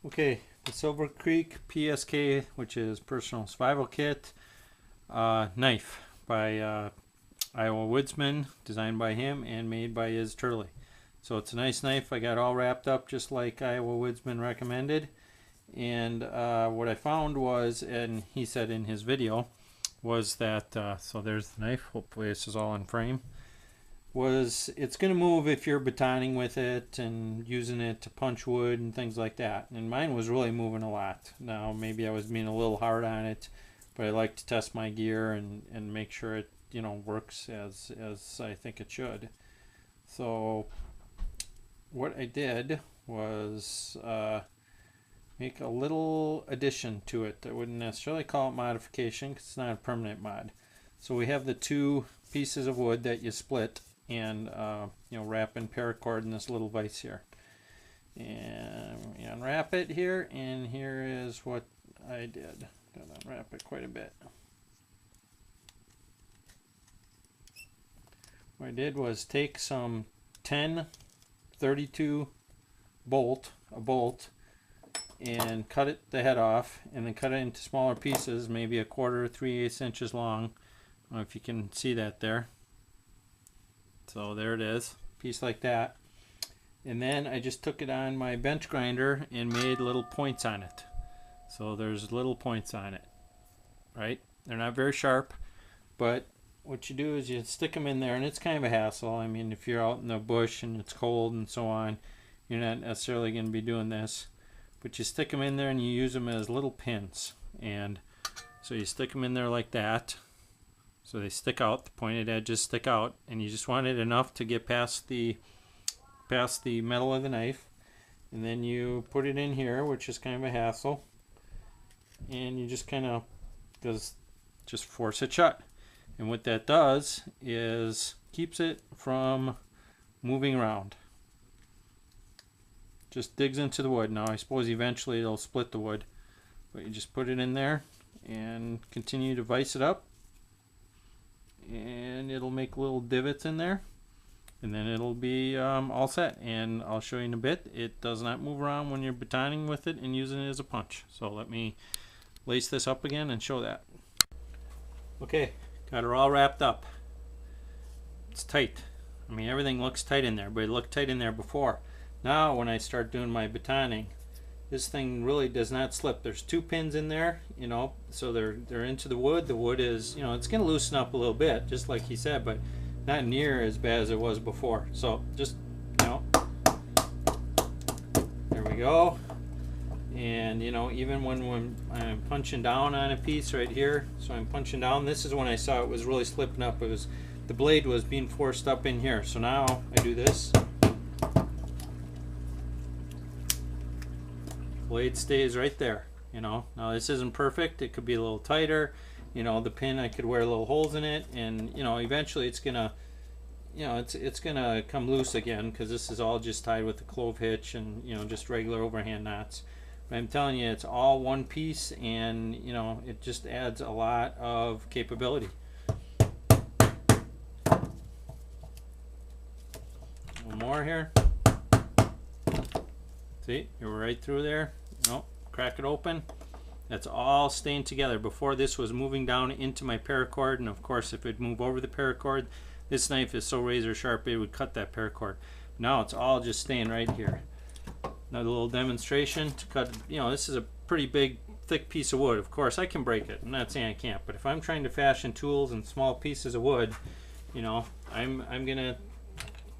Okay, the Silver Creek PSK, which is Personal Survival Kit knife by IAWoodsman, designed by him and made by Iz Turley. So it's a nice knife. I got all wrapped up just like IAWoodsman recommended. And what I found was, and he said in his video, was that, so there's the knife, hopefully this is all in frame, was it's going to move if you're batoning with it and using it to punch wood and things like that. And mine was really moving a lot. Now maybe I was being a little hard on it, but I like to test my gear and make sure it, you know, works as I think it should. So what I did was make a little addition to it. I wouldn't necessarily call it modification because it's not a permanent mod. So we have the two pieces of wood that you split and you know, wrap in paracord in this little vise here. And we unwrap it here, and here is what I did. Gotta unwrap it quite a bit. What I did was take some 10-32 bolt, and cut it the head off, and then cut it into smaller pieces, maybe 1/4 3/8 inches long. I don't know if you can see that there. So there it is, piece like that. And then I just took it on my bench grinder and made little points on it. So there's little points on it, right? They're not very sharp, but what you do is you stick them in there, and it's kind of a hassle. I mean, if you're out in the bush and it's cold and so on, you're not necessarily going to be doing this. But you stick them in there and you use them as little pins. And so you stick them in there like that. So they stick out, the pointed edges stick out, and you just want it enough to get past the metal of the knife. And then you put it in here, which is kind of a hassle. And you just kind of just force it shut. And what that does is keeps it from moving around. Just digs into the wood. Now I suppose eventually it'll split the wood, but you just put it in there and continue to vise it up, and it'll make little divots in there, and then it'll be all set. And I'll show you in a bit, it does not move around when you're batoning with it and using it as a punch. So let me lace this up again and show that. Okay, got her all wrapped up. It's tight. I mean, everything looks tight in there, but it looked tight in there before. Now when I start doing my batoning, this thing really does not slip. There's two pins in there, you know, so they're into the wood. The wood is, you know, it's going to loosen up a little bit, just like he said, but not near as bad as it was before. So just, you know, there we go. And, you know, even when I'm punching down on a piece right here, so I'm punching down, this is when I saw it was really slipping up. It was, the blade was being forced up in here. So now I do this. Blade stays right there, you know. Now this isn't perfect, it could be a little tighter, you know. The pin, I could wear little holes in it, and you know, eventually it's gonna, you know, it's gonna come loose again, because this is all just tied with the clove hitch and, you know, just regular overhand knots. But I'm telling you, it's all one piece, and you know, it just adds a lot of capability. One more here. See, you're right through there. Nope, crack it open. That's all staying together. Before, this was moving down into my paracord, and of course if it moved over the paracord, this knife is so razor sharp it would cut that paracord. Now it's all just staying right here. Another little demonstration to cut, you know, this is a pretty big thick piece of wood. Of course I can break it, I'm not saying I can't, but if I'm trying to fashion tools and small pieces of wood, you know, I'm gonna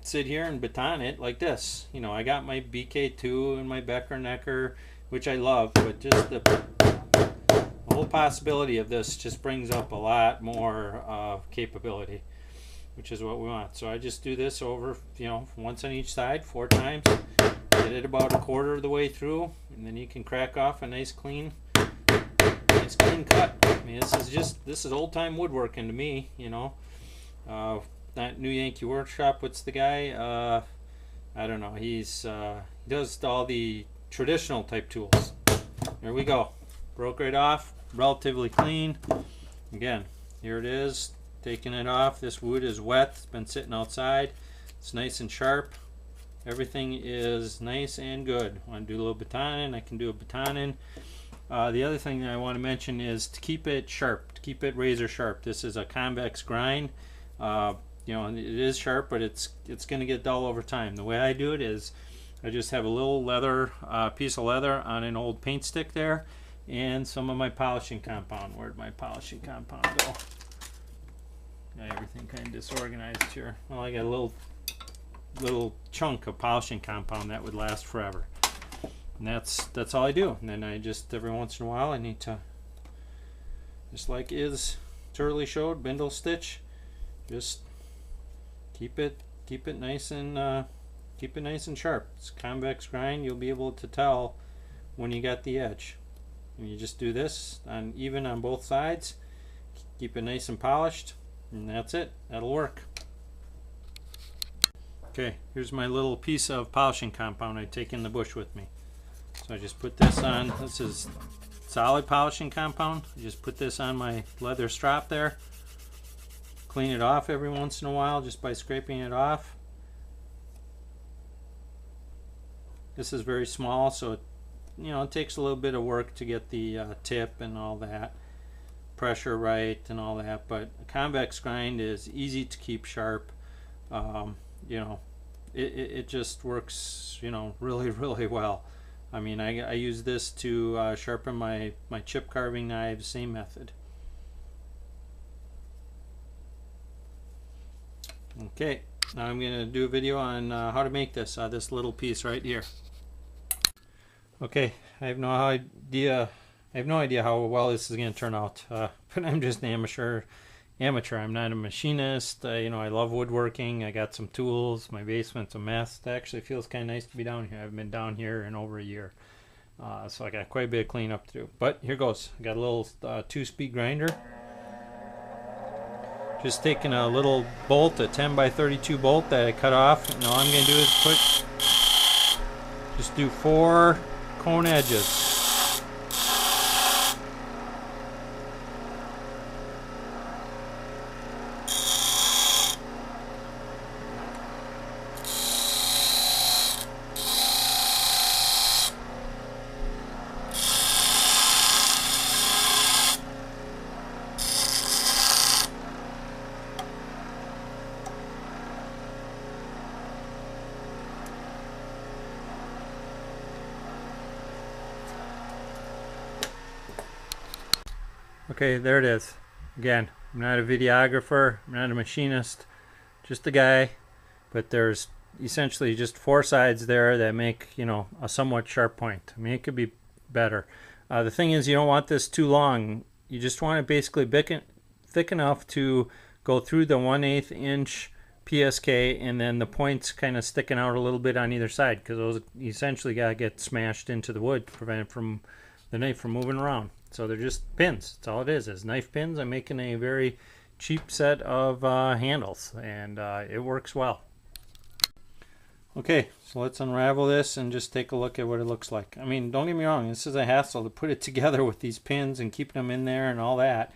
sit here and baton it like this. You know, I got my BK2 and my Becker Necker, which I love, but just the whole possibility of this just brings up a lot more capability, which is what we want. So I just do this over, you know, once on each side, 4 times, get it about 1/4 of the way through, and then you can crack off a nice clean cut. I mean, this is old-time woodworking to me, you know. Not New Yankee Workshop. What's the guy? I don't know. He does all the traditional type tools. There we go. Broke right off. Relatively clean. Again, here it is. Taking it off. This wood is wet. It's been sitting outside. It's nice and sharp. everything is nice and good. Want to do a little batoning, I can do a batoning. The other thing that I want to mention is to keep it sharp, to keep it razor sharp. This is a convex grind. You know, it is sharp, but it's going to get dull over time. The way I do it is I just have a little leather piece of leather on an old paint stick there, and some of my polishing compound. Where'd my polishing compound go? Got everything kind of disorganized here. Well, I got a little chunk of polishing compound that would last forever. And that's all I do. And then I just, every once in a while, I need to, just like Iz Turley showed, bindle stitch. Just keep it nice and sharp. It's convex grind. You'll be able to tell when you got the edge. And you just do this even on both sides. Keep it nice and polished, and that's it. That'll work. Okay, here's my little piece of polishing compound I take in the bush with me. So I just put this on. This is solid polishing compound. I just put this on my leather strap there. Clean it off every once in a while just by scraping it off. This is very small, so it, you know, it takes a little bit of work to get the tip and all that, pressure right and all that. But a convex grind is easy to keep sharp. You know, it just works, you know, really well. I mean, I use this to sharpen my chip carving knives, same method. Okay, now I'm going to do a video on how to make this little piece right here. Okay, I have no idea how well this is going to turn out, but I'm just an amateur. I'm not a machinist. You know, I love woodworking. I got some tools. My basement's a mess. It actually feels kind of nice to be down here. I haven't been down here in over a year, so I got quite a bit of cleanup to do. But here goes. I got a little 2-speed grinder. Just taking a little bolt, a 10 by 32 bolt that I cut off. And all I'm going to do is just do 4 cone edges. Okay, there it is. Again, I'm not a videographer, I'm not a machinist, just a guy, but there's essentially just 4 sides there that make, you know, a somewhat sharp point. I mean, it could be better. The thing is, you don't want this too long. You just want it basically thick enough to go through the 1/8 inch PSK, and then the points kind of sticking out a little bit on either side, because those essentially got to get smashed into the wood to prevent the knife from moving around. So they're just pins. That's all it is knife pins. I'm making a very cheap set of handles, and it works well. Okay, so let's unravel this and just take a look at what it looks like. I mean, don't get me wrong, this is a hassle to put it together with these pins and keeping them in there and all that.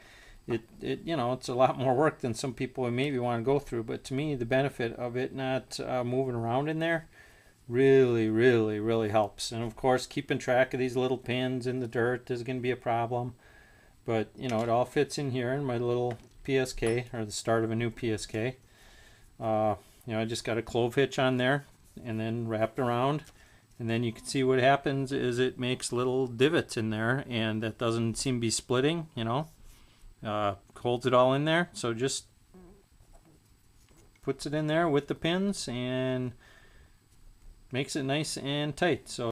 You know, it's a lot more work than some people would maybe want to go through, but to me, the benefit of it not moving around in there really helps. And of course, keeping track of these little pins in the dirt is going to be a problem, but you know, it all fits in here in my little PSK, or the start of a new PSK. You know, I just got a clove hitch on there and then wrapped around, and then you can see what happens is it makes little divots in there, and that doesn't seem to be splitting, you know. Holds it all in there, so just puts it in there with the pins and makes it nice and tight. So